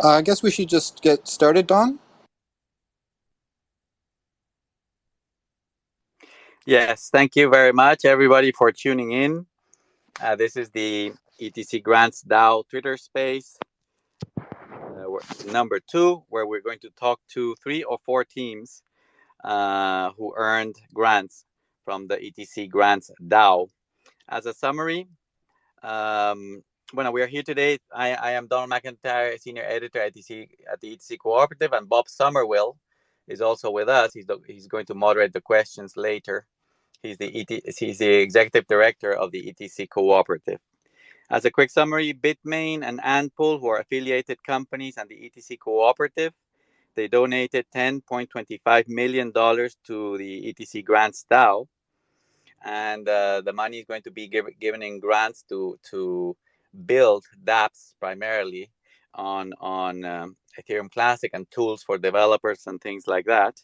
I guess we should just get started, Don. Yes, thank you very much, everybody, for tuning in. This is the ETC Grants DAO Twitter space, number 2, where we're going to talk to 3 or 4 teams who earned grants from the ETC Grants DAO. As a summary, we are here today. I am Donald McIntyre, Senior Editor at the ETC Cooperative, and Bob Somerville is also with us. He's going to moderate the questions later. He's the Executive Director of the ETC Cooperative. As a quick summary, Bitmain and Antpool, who are affiliated companies, and the ETC Cooperative, they donated $10.25 million to the ETC Grants DAO. And the money is going to be given in grants to build dApps primarily on Ethereum Classic and tools for developers and things like that.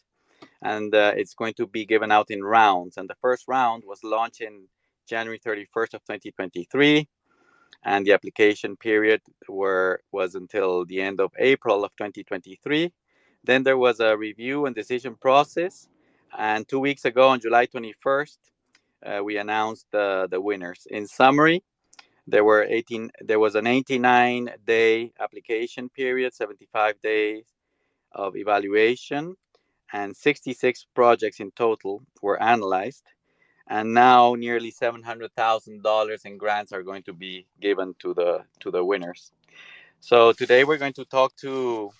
And it's going to be given out in rounds. And the first round was launched in January 31st of 2023. And the application period was until the end of April of 2023. Then there was a review and decision process. And 2 weeks ago, on July 21st, we announced the winners. In summary, there was an 89-day application period, 75 days of evaluation, and 66 projects in total were analyzed. And now nearly $700,000 in grants are going to be given to the winners. So today we're going to talk to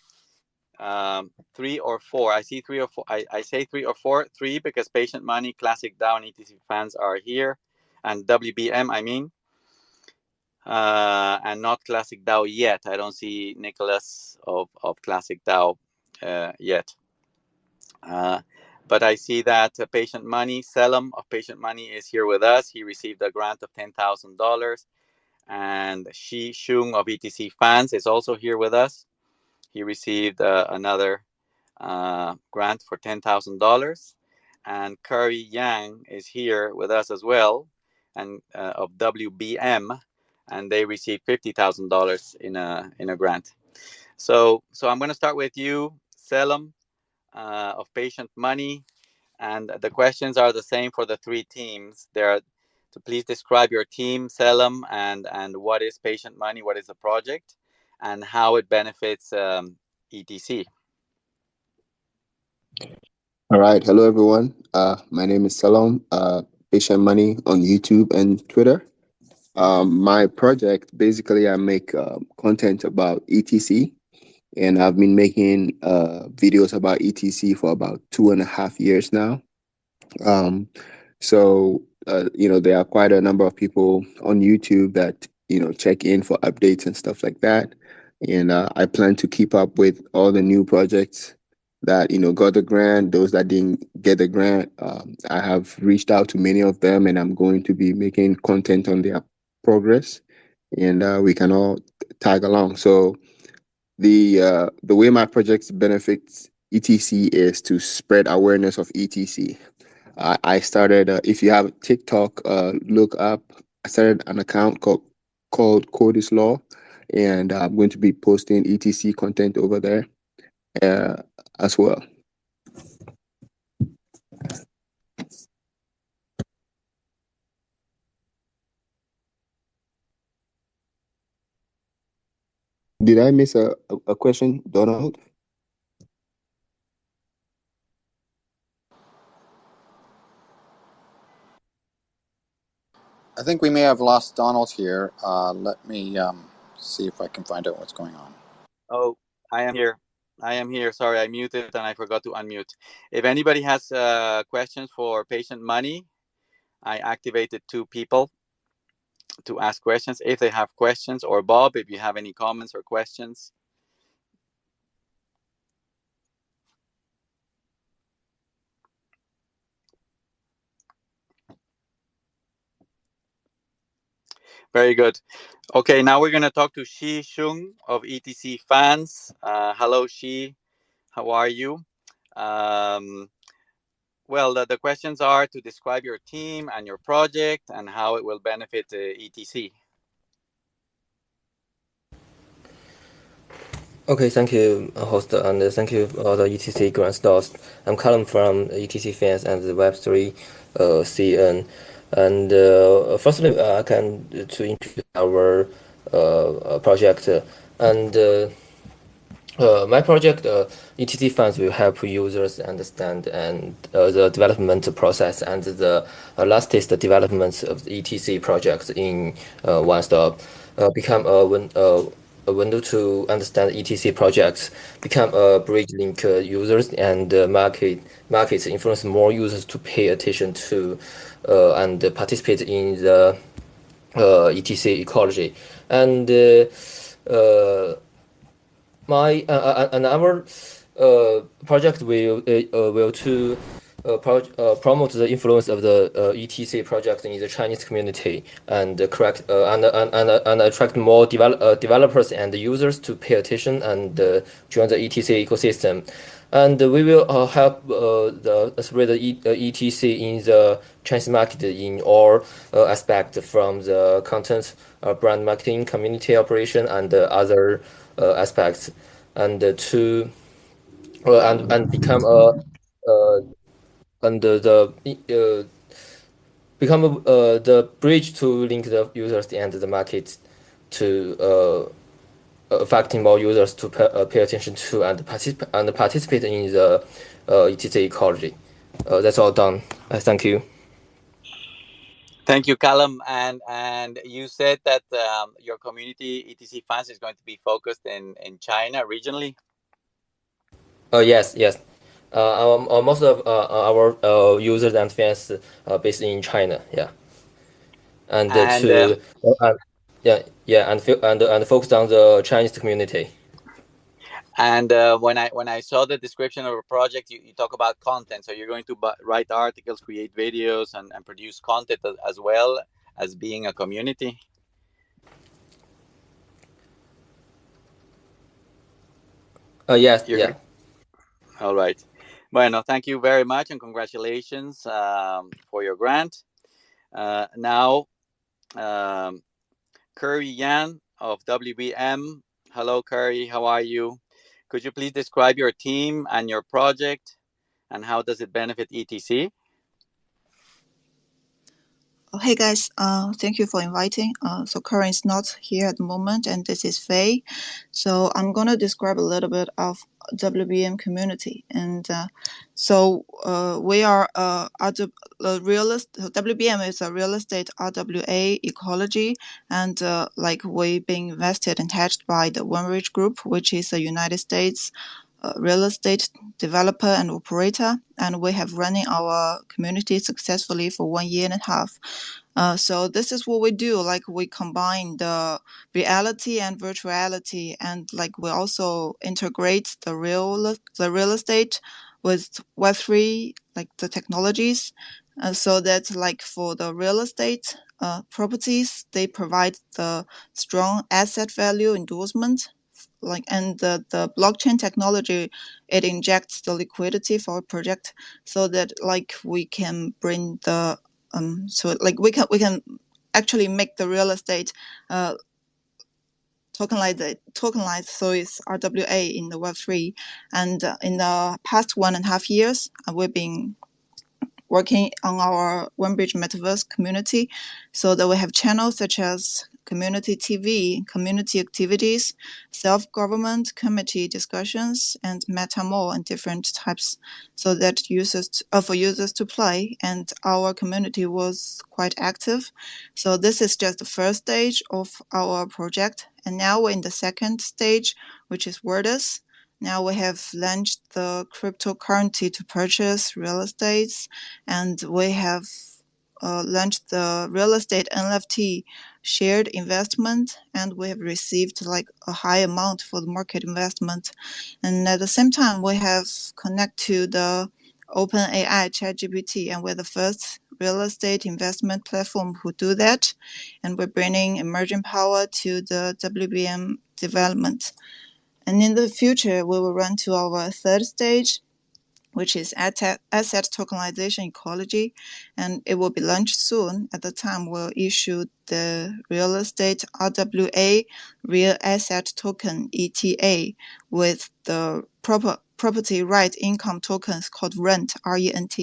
3 or 4. I see 3 or 4. I say 3 or 4. 3 because Patient Money, Classic DAO, and ETC fans are here, and WBM, I mean, and not Classic DAO yet. I don't see Nicholas of Classic DAO yet. But I see that Patient Money, Selim of Patient Money, is here with us. He received a grant of $10,000. And Shi Shung of ETC Fans is also here with us. He received another grant for $10,000. And Curry Yang is here with us as well, and of WBM, and they received $50,000 in a grant. So I'm going to start with you, Selim, of Patient Money, and the questions are the same for the 3 teams. So please describe your team, Selim, and what is Patient Money, what is the project, and how it benefits ETC. All right. Hello, everyone. My name is Selim, Patient Money on YouTube and Twitter. My project, basically, I make content about ETC. And I've been making videos about ETC for about 2.5 years now. There are quite a number of people on YouTube that, check in for updates and stuff like that. And I plan to keep up with all the new projects that, got the grant, those that didn't get the grant. I have reached out to many of them, and I'm going to be making content on their progress, and we can all tag along. So the way my project benefits ETC is to spread awareness of ETC. I started, if you have TikTok, look up, I started an account called Codis Law, and I'm going to be posting ETC content over there as well. Did I miss a question, Donald? I think we may have lost Donald here. Let me see if I can find out what's going on. Oh, I am here. Sorry, I muted and I forgot to unmute. If anybody has questions for Patient Money, I activated 2 people to ask questions if they have questions, or Bob, if you have any comments or questions. Very good. Okay, now we're going to talk to Shi Shung of ETC Fans. Hello, Shi. How are you? Well, the questions are to describe your team and your project and how it will benefit ETC. Okay, thank you, host, and thank you all the ETC Grants DAO. I'm Callum from ETC Fans and the Web3 CN. And firstly, I can to introduce our project. And my project, ETC Funds, will help users understand and the development process and the latest developments of the ETC projects in one stop. Become a window to understand ETC projects, become a bridge link users and markets influence more users to pay attention to and participate in the ETC ecology. And my and our project will to promote the influence of the ETC project in the Chinese community and correct and attract more developers and users to pay attention and join the ETC ecosystem. And we will help spread the ETC in the Chinese market in all aspects, from the content, brand marketing, community operation, and other aspects, and to and become a become the bridge to link the users and the market to affecting more users to pay attention to and participate in the ETC ecology. That's all done. Thank you. Thank you, Callum. And you said that your community ETC fans is going to be focused in China regionally. Yes. Most of our users and fans are based in China. Yeah. And and focused on the Chinese community. And when I saw the description of a project, you talk about content. So you're going to write articles, create videos, and produce content as well as being a community. Yes. Yeah. All right. Bueno, thank you very much and congratulations for your grant. Now, Curry Yan of WBM. Hello, Curry. How are you? Could you please describe your team and your project and how does it benefit ETC? Oh, hey guys, thank you for inviting. So Curry is not here at the moment, and this is Faye. So I'm gonna describe a little bit of WBM community, and we are WBM is a real estate RWA ecology, and we've been invested and hedged by the OneRidge Group, which is a United States real estate developer and operator, and we have running our community successfully for 1.5 years. So this is what we do. Like, we combine the reality and virtuality, and like we also integrate the real estate with Web3, like the technologies, so that like for the real estate properties, they provide the strong asset value endorsement. And the blockchain technology, it injects the liquidity for a project, so that like we can bring the we can actually make the real estate tokenized, so it's RWA in the Web3. And in the past 1.5 years, we've been working on our OneBridge Metaverse community, so that we have channels such as community TV, community activities, self-government committee discussions, and MetaMall and different types, so that for users to play. And our community was quite active. So this is just the first stage of our project, and now we're in the second stage, which is Wordus. Now we have launched the cryptocurrency to purchase real estates, and we have launched the real estate NFT shared investment, and we have received like a high amount for the market investment. And at the same time, we have connect to the OpenAI ChatGPT, and we're the first real estate investment platform who do that, and we're bringing emerging power to the WBM development. And in the future, we will run to our third stage, which is asset tokenization ecology, and it will be launched soon. At the time, we'll issue the real estate RWA real asset token ETA with the property right income tokens called RENT, RENT,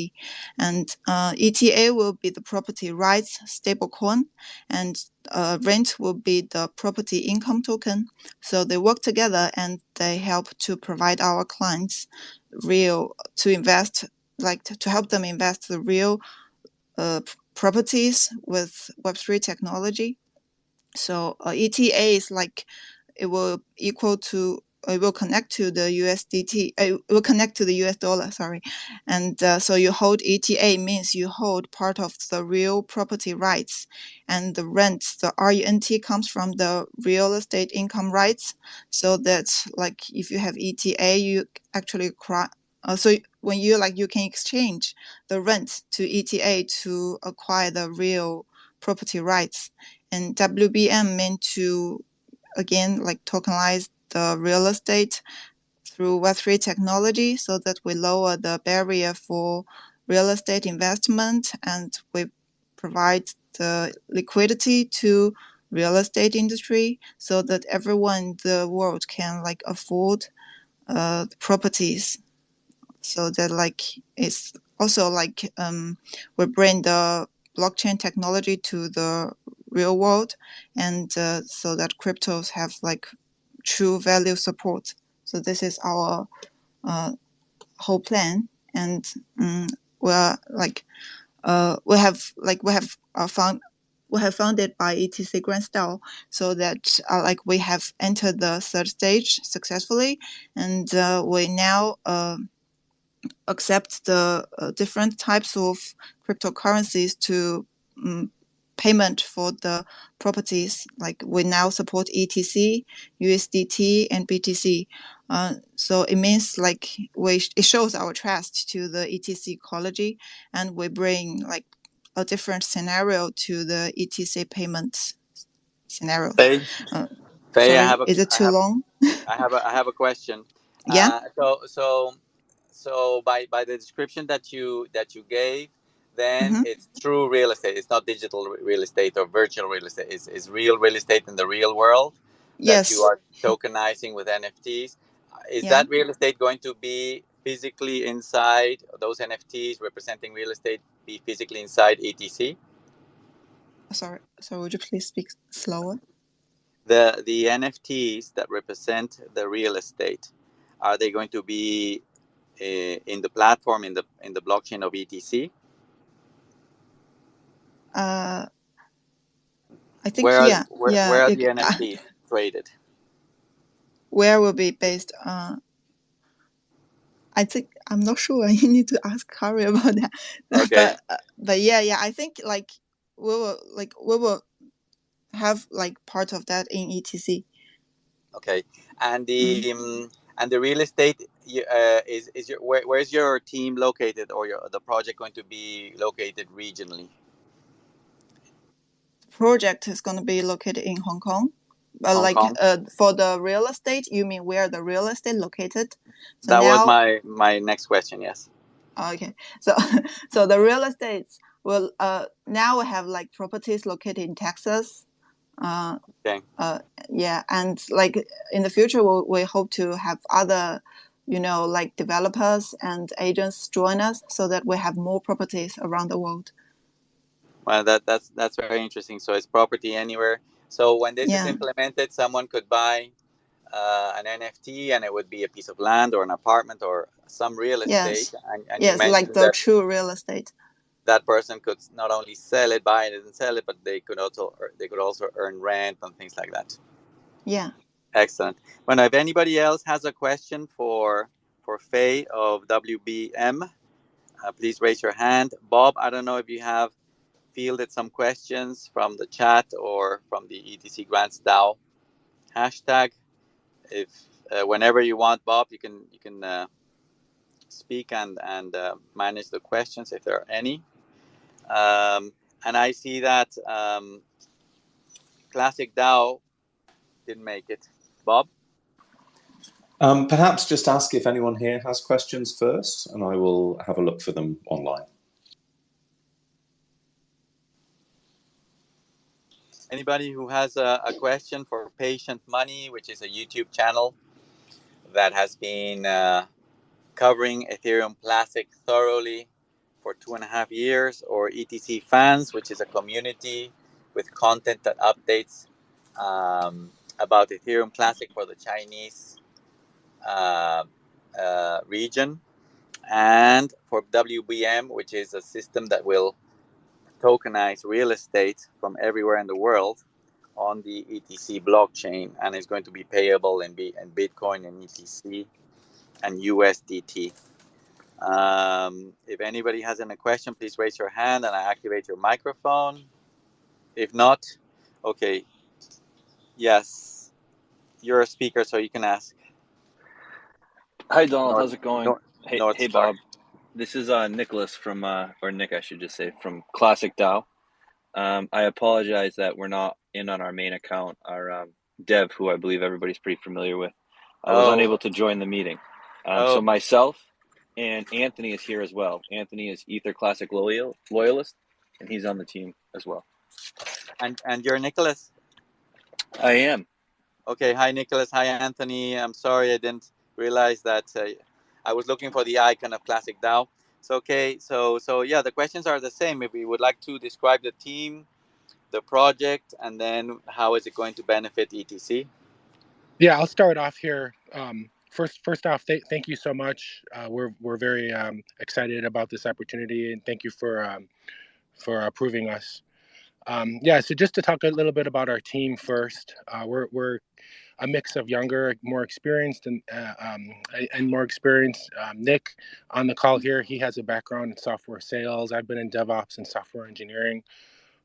and ETA will be the property rights stablecoin, and RENT will be the property income token. So they work together and they help to provide our clients to invest, like to help them invest the real properties with Web3 technology. So ETA is like it will connect to the USDT. It will connect to the US dollar. Sorry, and so you hold ETA means you hold part of the real property rights, and the rent, the RENT comes from the real estate income rights. So that's like if you have ETA, you actually so when you can exchange the rent to ETA to acquire the real property rights, and WBM meant to again like tokenize the real estate through Web3 technology so that we lower the barrier for real estate investment, and we provide the liquidity to real estate industry so that everyone in the world can like afford properties. So that like it's also like we bring the blockchain technology to the real world, and so that cryptos have like true value support. So this is our whole plan, and we're like we have founded by ETC Grants DAO, so that like we have entered the third stage successfully, and we now accept the different types of cryptocurrencies to payment for the properties. Like we now support ETC, USDT, and BTC. So it means like it shows our trust to the ETC ecology, and we bring like a different scenario to the ETC payment scenario. Faye, Sorry, I is it too long? I have a question. Yeah. So by the description that you gave, then Mm-hmm. it's true real estate. It's not digital real estate or virtual real estate. It's real estate in the real world that you Yes. are tokenizing with NFTs. Is Yeah. that real estate going to be physically inside those NFTs representing real estate? Be physically inside ETC? Sorry. So would you please speak slower? The NFTs that represent the real estate, are they going to be in the platform in the blockchain of ETC? I think Where are yeah. where are the NFTs traded? Where will be based? I think I'm not sure. You need to ask Kari about that. Okay. But yeah. I think like we will have like part of that in ETC. Okay. And the real estate is your where's your team located, or the project going to be located regionally? Project is going to be located in Hong Kong. But Hong like Kong? for the real estate, you mean where the real estate located? So that now, was my next question. Yes. Okay. So the real estates will now we have like properties located in Texas. Okay. Yeah, and like in the future, we hope to have other, like developers and agents join us so that we have more properties around the world. Well, that's very interesting. So it's property anywhere. So when this is implemented, someone could buy an NFT, and it would be a piece of land or an apartment or some real estate. And you Yes, like mentioned the that true real estate. that person could not only sell it, buy it, and sell it, but they could also earn rent and things like that. Yeah. Excellent. Well, if anybody else has a question for Faye of WBM, please raise your hand. Bob, I don't know if you have fielded some questions from the chat or from the ETC Grants DAO hashtag. If whenever you want, Bob, you can speak and manage the questions if there are any. And I see that Classic DAO didn't make it. Bob? Perhaps just ask if anyone here has questions first, and I will have a look for them online. Anybody who has a question for Patient Money, which is a YouTube channel that has been covering Ethereum Classic thoroughly for 2.5 years, or ETC Fans, which is a community with content that updates about Ethereum Classic for the Chinese region, and for WBM, which is a system that will tokenize real estate from everywhere in the world on the ETC blockchain, and is going to be payable in Bitcoin and ETC and USDT. If anybody has any question, please raise your hand and I activate your microphone. If not, okay. Yes, you're a speaker, so you can ask. Hi, Donald. How's it going? Hey, Star. Bob. This is Nicholas from, or Nick, I should just say, from Classic DAO. I apologize that we're not in on our main account. Our dev, who I believe everybody's pretty familiar with, was unable to join the meeting. So myself and Anthony is here as well. Anthony is Ether Classic loyalist, and he's on the team as well. And you're Nicholas? I am. Okay. Hi, Nicholas. Hi, Anthony. I'm sorry I didn't realize that I was looking for the icon of Classic DAO. So, okay. So yeah, the questions are the same. If we would like to describe the team, the project, and then how is it going to benefit ETC? Yeah, I'll start off here. First off, thank you so much. We're very excited about this opportunity, and thank you for approving us. So just to talk a little bit about our team first, we're a mix of younger, more experienced, and more experienced. Nick on the call here, he has a background in software sales. I've been in DevOps and software engineering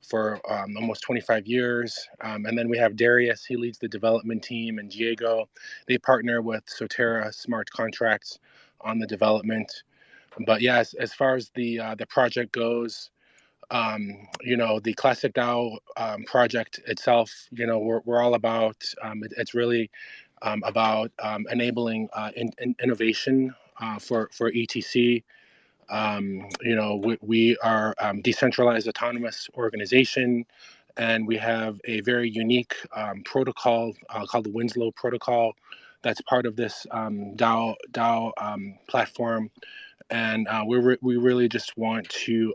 for almost 25 years. And then we have Darius, he leads the development team, and Diego, they partner with Sotera Smart Contracts on the development. But yes, as far as the project goes, the Classic DAO project itself, we're all about, it's really about enabling innovation for ETC. We are decentralized autonomous organization, and we have a very unique protocol called the Winslow protocol that's part of this DAO platform. And we really just want to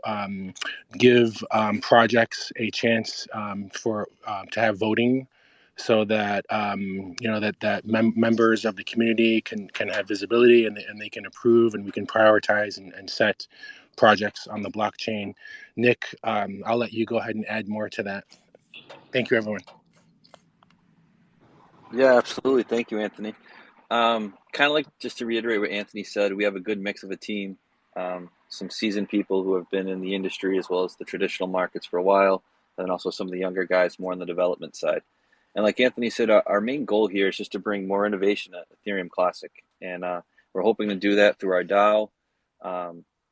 give projects a chance to have voting, so that members of the community can have visibility, and they can approve, and we can prioritize and set projects on the blockchain. Nick, I'll let you go ahead and add more to that. Thank you, everyone. Yeah, absolutely. Thank you, Anthony. Kind of like, just to reiterate what Anthony said, we have a good mix of a team, some seasoned people who have been in the industry as well as the traditional markets for a while, and also some of the younger guys more on the development side. And like Anthony said, our main goal here is just to bring more innovation at Ethereum Classic. And we're hoping to do that through our DAO.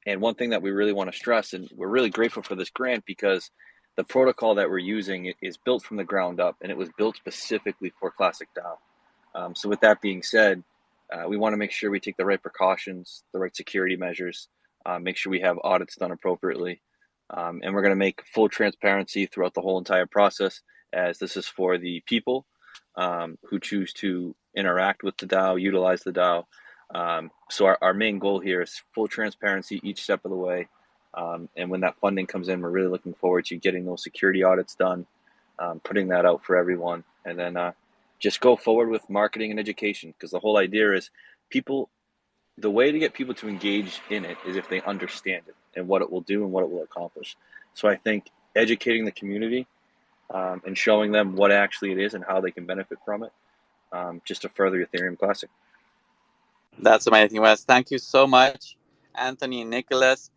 And one thing that we really want to stress, and we're really grateful for this grant, because the protocol that we're using is built from the ground up, and it was built specifically for Classic DAO. So with that being said, we want to make sure we take the right precautions, the right security measures, make sure we have audits done appropriately. And we're going to make full transparency throughout the whole entire process, as this is for the people who choose to interact with the DAO, utilize the DAO. So our main goal here is full transparency each step of the way. And when that funding comes in, we're really looking forward to getting those security audits done, putting that out for everyone, and then just go forward with marketing and education, because the whole idea is the way to get people to engage in it is if they understand it and what it will do and what it will accomplish. So I think educating the community and showing them what actually it is and how they can benefit from it, just to further Ethereum Classic. That's amazing, Wes. Thank you so much, Anthony and Nicholas.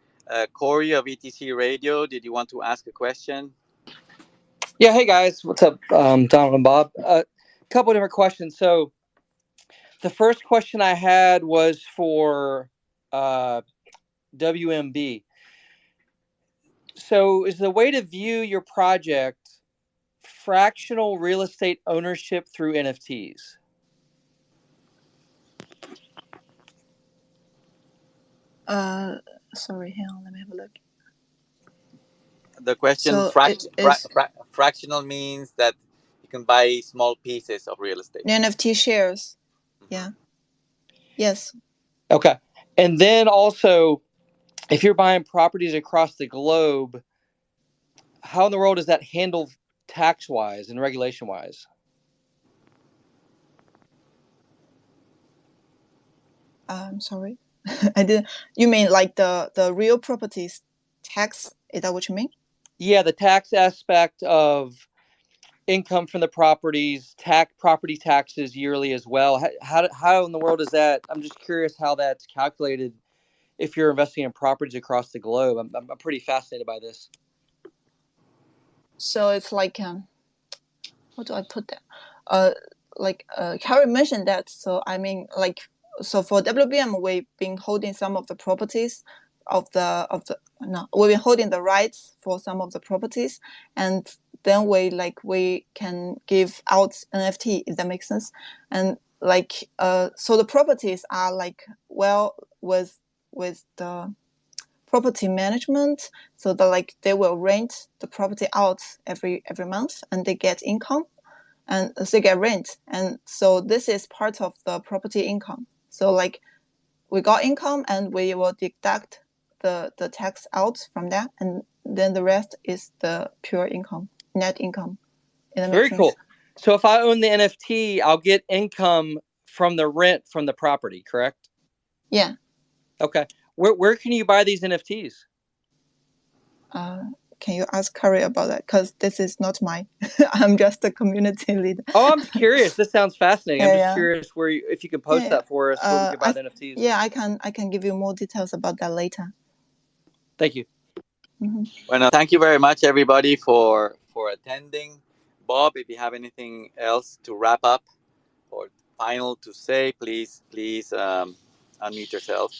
Corey of ETC Radio, did you want to ask a question? Yeah, hey guys, what's up, Donald and Bob? A couple different questions. So the first question I had was for WMB. So is the way to view your project fractional real estate ownership through NFTs? Sorry, hang on, let me have a look. The question, So fractional means that you can buy small pieces of real estate. NFT shares. Yeah. Yes. Okay. And then also, if you're buying properties across the globe, how in the world is that handled tax-wise and regulation-wise? Sorry. I didn't. You mean like the real properties tax? Is that what you mean? Yeah, the tax aspect of income from the properties, property taxes yearly as well. How in the world is that? I'm just curious how that's calculated if you're investing in properties across the globe. I'm pretty fascinated by this. So it's like how do I put that? Carrie mentioned that. So I mean, like, so for WBM, we've been holding some of the properties we've been holding the rights for some of the properties, and then we can give out NFT, if that makes sense. And so the properties are with the property management, so they will rent the property out every month, and they get income, and so they get rent, and so this is part of the property income. So we got income, and we will deduct the tax out from that, and then the rest is the pure income, net income. Very cool. So if I own the NFT, I'll get income from the rent from the property, correct? Yeah. Okay. Where can you buy these NFTs? Can you ask Curry about that? Because this is not I'm just a community leader. Oh, I'm curious. This sounds fascinating. I'm just curious if you can post that for us, where we can buy the NFTs. Yeah, I can give you more details about that later. Thank you. Mm-hmm. Well, thank you very much, everybody, for attending. Bob, if you have anything else to wrap up or final to say, please unmute yourself.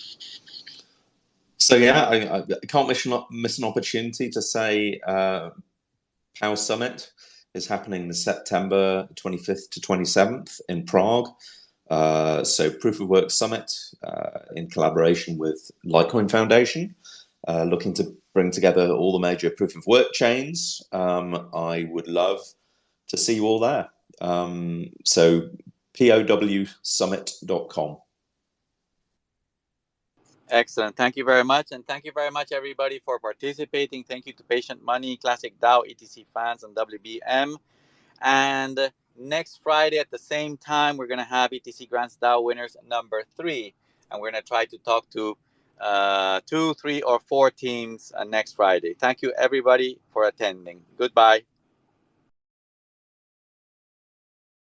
So yeah, I can't miss an opportunity to say POW Summit is happening the September 25th to 27th in Prague. So Proof of Work Summit in collaboration with Litecoin Foundation, looking to bring together all the major proof of work chains. I would love to see you all there. So powsummit.com. Excellent. Thank you very much. And thank you very much, everybody, for participating. Thank you to Patient Money, Classic DAO, ETC Fans, and WBM. And next Friday at the same time, we're going to have ETC Grants DAO winners number 3. And we're going to try to talk to 2, 3, or 4 teams next Friday. Thank you, everybody, for attending. Goodbye.